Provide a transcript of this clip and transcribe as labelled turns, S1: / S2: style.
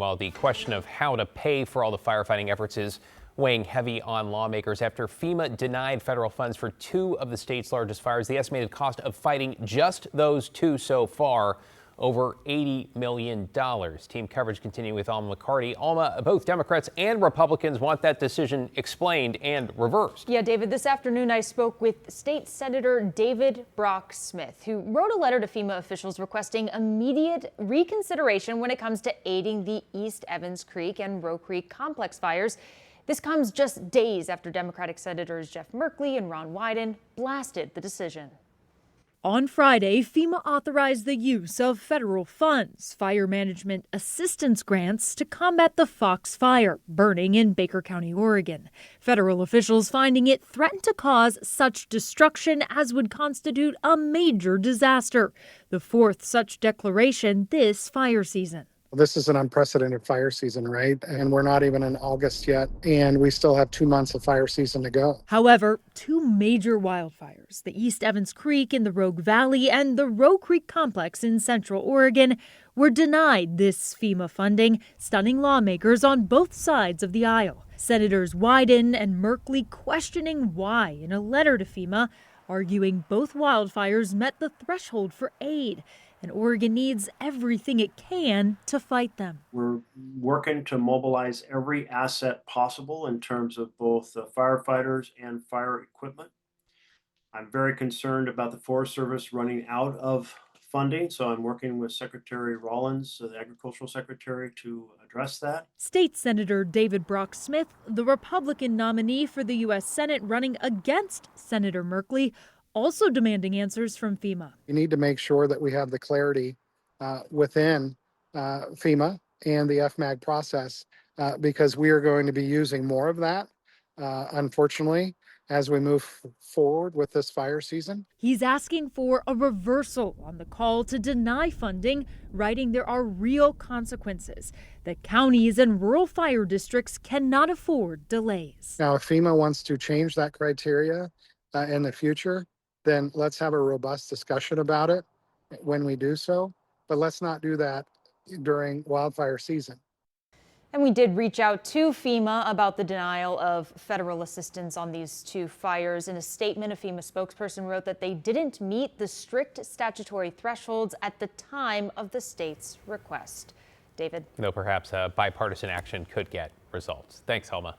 S1: While the question of how to pay for all the firefighting efforts is weighing heavy on lawmakers after FEMA denied federal funds for two of the state's largest fires. The estimated cost of fighting just those two so far, over $80 million. Team coverage continuing with Alma McCarty. Alma, both Democrats and Republicans want that decision explained and reversed.
S2: Yeah, David, this afternoon I spoke with State Senator David Brock Smith, who wrote a letter to FEMA officials requesting immediate reconsideration when it comes to aiding the East Evans Creek and Roe Creek complex fires. This comes just days after Democratic Senators Jeff Merkley and Ron Wyden blasted the decision.
S3: On Friday, FEMA authorized the use of federal funds, fire management assistance grants, to combat the Fox fire burning in Baker County, Oregon. Federal officials finding it threatened to cause such destruction as would constitute a major disaster, the fourth such declaration this fire season.
S4: This is an unprecedented fire season, right? And we're not even in August yet, and we still have 2 months of fire season to go.
S3: However, two major wildfires, the East Evans Creek in the Rogue Valley and the Roe Creek complex in central Oregon, were denied this FEMA funding, stunning lawmakers on both sides of the aisle. Senators Wyden and Merkley questioning why in a letter to FEMA, arguing both wildfires met the threshold for aid, and Oregon needs everything it can to fight them.
S5: We're working to mobilize every asset possible in terms of both firefighters and fire equipment. I'm very concerned about the Forest Service running out of funding, so I'm working with Secretary Rollins, the Agricultural Secretary, to address that.
S3: State Senator David Brock Smith, the Republican nominee for the U.S. Senate running against Senator Merkley, also demanding answers from FEMA.
S4: We need to make sure that we have the clarity within FEMA and the FMAG process because we are going to be using more of that, unfortunately, as we move forward with this fire season.
S3: He's asking for a reversal on the call to deny funding, writing there are real consequences, that counties and rural fire districts cannot afford delays.
S4: Now, if FEMA wants to change that criteria in the future, then let's have a robust discussion about it when we do so. But let's not do that during wildfire season.
S2: And we did reach out to FEMA about the denial of federal assistance on these two fires. In a statement, a FEMA spokesperson wrote that they didn't meet the strict statutory thresholds at the time of the state's request. David?
S1: Though perhaps bipartisan action could get results. Thanks, Helma.